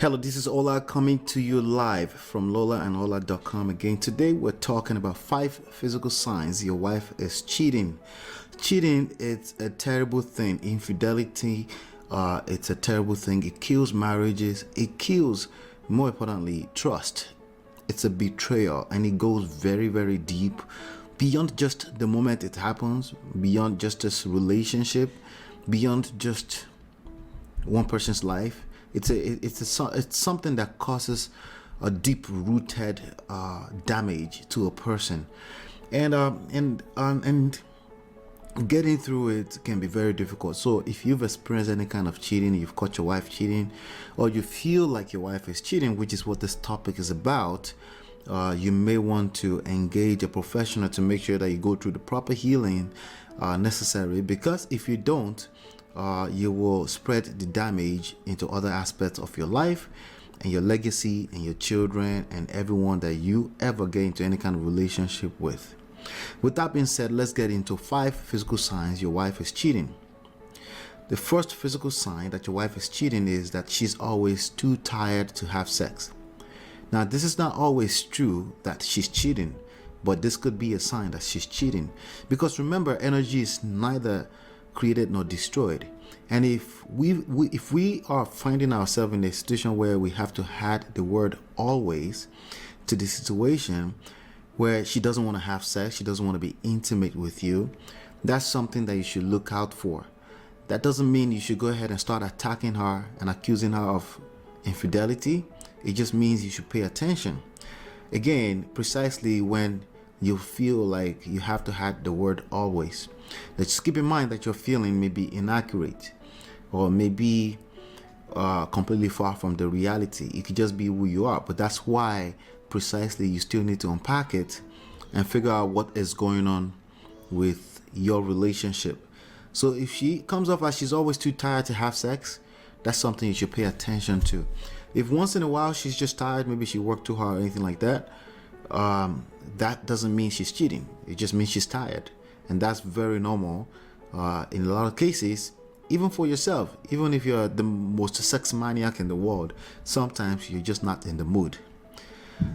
Hello, this is Ola coming to you live from lolaandola.com again. Today we're talking about 5 physical signs your wife is cheating. Cheating, it's a terrible thing. Infidelity, it's a terrible thing. It kills marriages. It kills, more importantly, trust. It's a betrayal, and it goes very, very deep beyond just the moment it happens, beyond just this relationship, beyond just one person's life. It's something that causes a deep-rooted damage to a person, and getting through it can be very difficult. So if you've experienced any kind of cheating, you've caught your wife cheating, or you feel like your wife is cheating, which is what this topic is about, you may want to engage a professional to make sure that you go through the proper healing necessary, because if you don't, you will spread the damage into other aspects of your life and your legacy and your children and everyone that you ever get into any kind of relationship with. With that being said, let's get into 5 physical signs your wife is cheating. The first physical sign that your wife is cheating is that she's always too tired to have sex. Now, this is not always true that she's cheating, but this could be a sign that she's cheating, because remember, energy is neither created nor destroyed. And if we are finding ourselves in a situation where we have to add the word always to the situation where she doesn't want to have sex, she doesn't want to be intimate with you, that's something that you should look out for. That doesn't mean you should go ahead and start attacking her and accusing her of infidelity. It just means you should pay attention. Again, precisely when you feel like you have to add the word always. Just keep in mind that your feeling may be inaccurate or may be completely far from the reality. It could just be who you are, but that's why precisely you still need to unpack it and figure out what is going on with your relationship. So if she comes off as she's always too tired to have sex, that's something you should pay attention to. If once in a while she's just tired, maybe she worked too hard or anything like that, that doesn't mean she's cheating. It just means she's tired. And that's very normal in a lot of cases, even for yourself. Even if you're the most sex maniac in the world, sometimes you're just not in the mood.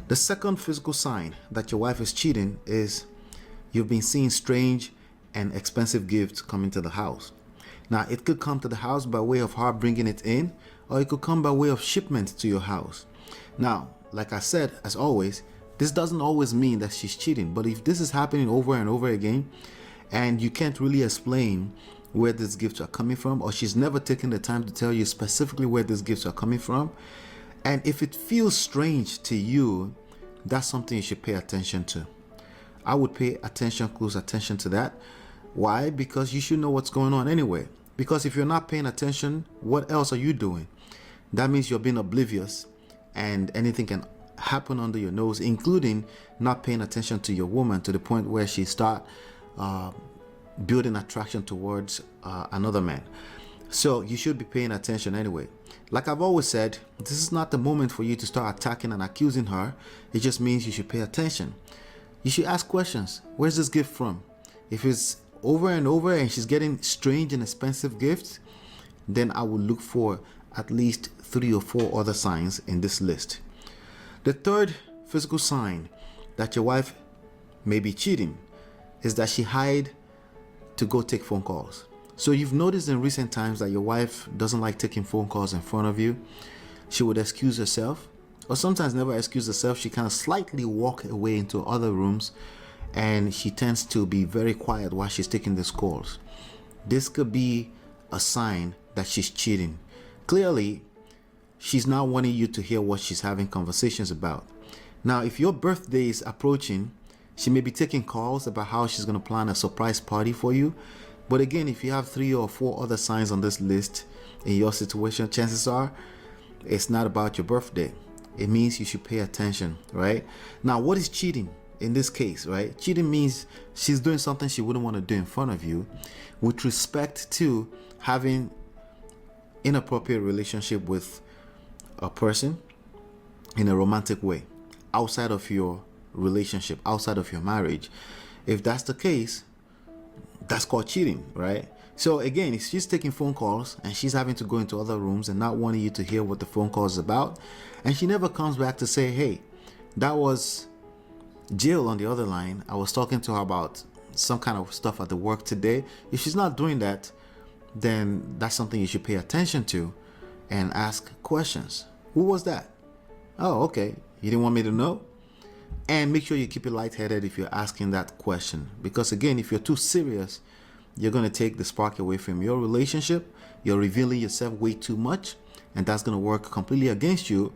The second physical sign that your wife is cheating is you've been seeing strange and expensive gifts come into the house. Now, it could come to the house by way of her bringing it in, or it could come by way of shipment to your house. Now, like I said, as always, this doesn't always mean that she's cheating, but if this is happening over and over again, and you can't really explain where these gifts are coming from, or she's never taken the time to tell you specifically where these gifts are coming from, and if it feels strange to you, that's something you should pay attention to. I would pay close attention to that. Why? Because you should know what's going on anyway. Because if you're not paying attention, what else are you doing? That means you're being oblivious, and anything can happen under your nose, including not paying attention to your woman to the point where she start building attraction towards another man. So you should be paying attention anyway. Like I've always said, this is not the moment for you to start attacking and accusing her. It just means you should pay attention. You should ask questions. Where's this gift from? If it's over and over and she's getting strange and expensive gifts, then I will look for at least 3 or 4 other signs in this list. The third physical sign that your wife may be cheating is that she hide to go take phone calls. So you've noticed in recent times that your wife doesn't like taking phone calls in front of you. She would excuse herself, or sometimes never excuse herself. She kind of slightly walk away into other rooms, and she tends to be very quiet while she's taking these calls. This could be a sign that she's cheating. Clearly, she's not wanting you to hear what she's having conversations about. Now, if your birthday is approaching, she may be taking calls about how she's going to plan a surprise party for you. But again, if you have 3 or 4 other signs on this list in your situation, chances are it's not about your birthday. It means you should pay attention, right? Now, what is cheating in this case, right? Cheating means she's doing something she wouldn't want to do in front of you with respect to having inappropriate relationship with a person in a romantic way outside of your relationship, outside of your marriage. If that's the case, that's called cheating, right? So again, if she's taking phone calls and she's having to go into other rooms and not wanting you to hear what the phone call is about, and she never comes back to say, hey, that was Jill on the other line. I was talking to her about some kind of stuff at the work today. If she's not doing that, then that's something you should pay attention to and ask questions. Who was that? Oh, okay. You didn't want me to know? And make sure you keep it lightheaded if you're asking that question. Because again, if you're too serious, you're going to take the spark away from your relationship. You're revealing yourself way too much, and that's going to work completely against you,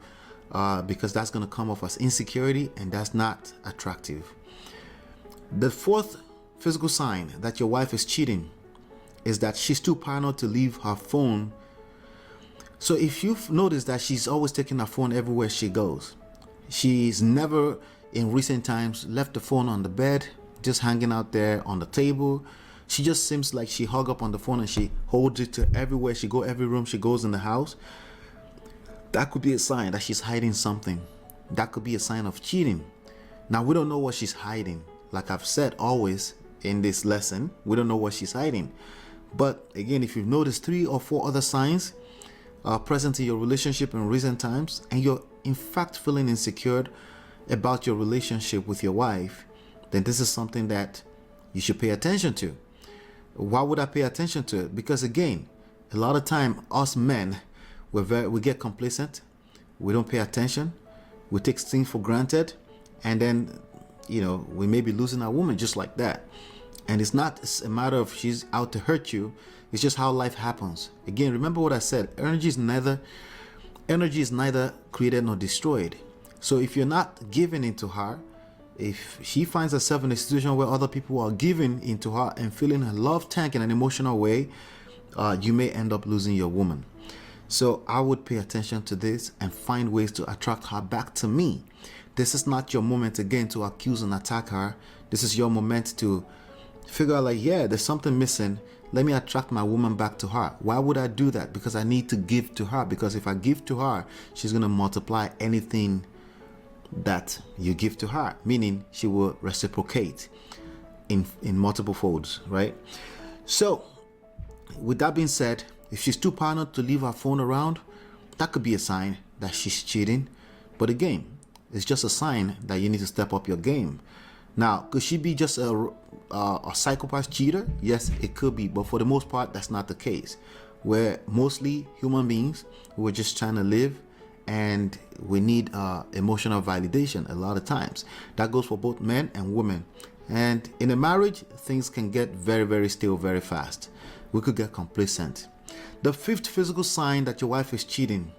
because that's going to come off as insecurity, and that's not attractive. The fourth physical sign that your wife is cheating is that she's too paranoid to leave her phone. So if you've noticed that she's always taking her phone everywhere she goes, she's never in recent times left the phone on the bed, just hanging out there on the table. She just seems like she hug up on the phone and she holds it to everywhere she go, every room she goes in the house. That could be a sign that she's hiding something. That could be a sign of cheating. Now, we don't know what she's hiding. Like I've said always in this lesson, we don't know what she's hiding. But again, if you've noticed 3 or 4 other signs present in your relationship in recent times, and you're in fact feeling insecure about your relationship with your wife, then this is something that you should pay attention to. Why would I pay attention to it? Because again, a lot of time us men, we get complacent, we don't pay attention, we take things for granted, and then we may be losing our woman just like that. And it's not a matter of she's out to hurt you, it's just how life happens. Again, remember what I said, energy is neither created nor destroyed. So if you're not giving into her, if she finds herself in a situation where other people are giving into her and filling her love tank in an emotional way, you may end up losing your woman. So I would pay attention to this and find ways to attract her back to me. This is not your moment again to accuse and attack her. This is your moment to figure out, like, yeah, there's something missing. Let me attract my woman back to her. Why would I do that? Because I need to give to her. Because if I give to her, she's going to multiply anything that you give to her, meaning she will reciprocate in multiple folds, right? So with that being said, if she's too paranoid to leave her phone around, that could be a sign that she's cheating. But again, it's just a sign that you need to step up your game. Now, could she be just a psychopath cheater? Yes, it could be, but for the most part, that's not the case. We're mostly human beings who are just trying to live, and we need emotional validation a lot of times. That goes for both men and women. And in a marriage, things can get very, very still very fast. We could get complacent. The fifth physical sign that your wife is cheating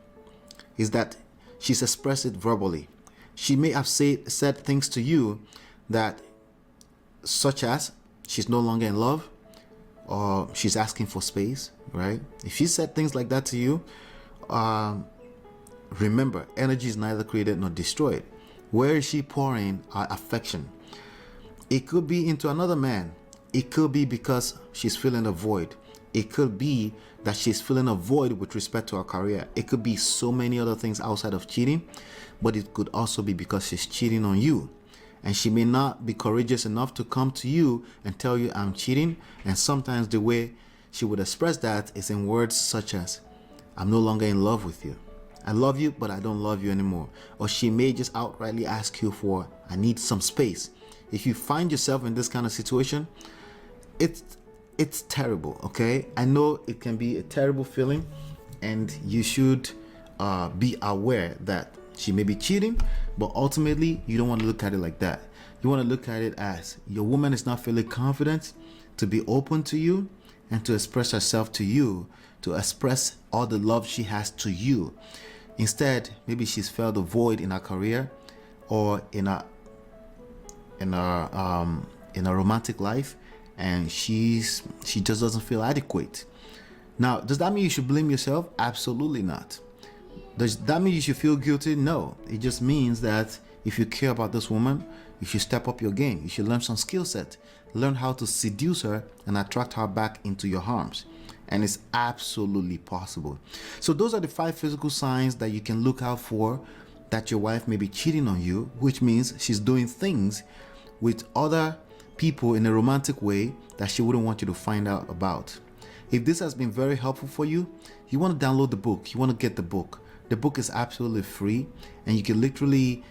is that she's expressed it verbally. She may have said things to you that, such as she's no longer in love, or she's asking for space, right? If she said things like that to you, remember, energy is neither created nor destroyed. Where is she pouring her affection? It could be into another man. It could be because she's feeling a void. It could be that she's feeling a void with respect to her career. It could be so many other things outside of cheating, but it could also be because she's cheating on you. And she may not be courageous enough to come to you and tell you, I'm cheating. And sometimes the way she would express that is in words such as, I'm no longer in love with you. I love you, but I don't love you anymore. Or she may just outrightly ask you for, I need some space. If you find yourself in this kind of situation, it's terrible, okay? I know it can be a terrible feeling, and you should be aware that she may be cheating, but ultimately you don't want to look at it like that. You want to look at it as your woman is not feeling confident to be open to you and to express herself to you, to express all the love she has to you. Instead, maybe she's felt a void in her career or in a romantic life, and she just doesn't feel adequate. Now, does that mean you should blame yourself? Absolutely not. Does that mean you should feel guilty? No. It just means that if you care about this woman, you should step up your game. You should learn some skill set. Learn how to seduce her and attract her back into your arms. And it's absolutely possible. So those are the 5 physical signs that you can look out for that your wife may be cheating on you, which means she's doing things with other people in a romantic way that she wouldn't want you to find out about. If this has been very helpful for you, you want to download the book. You want to get the book. The book is absolutely free, and you can literally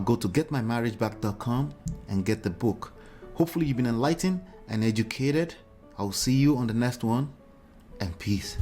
go to getmymarriageback.com and get the book. Hopefully you've been enlightened and educated. I'll see you on the next one, and peace.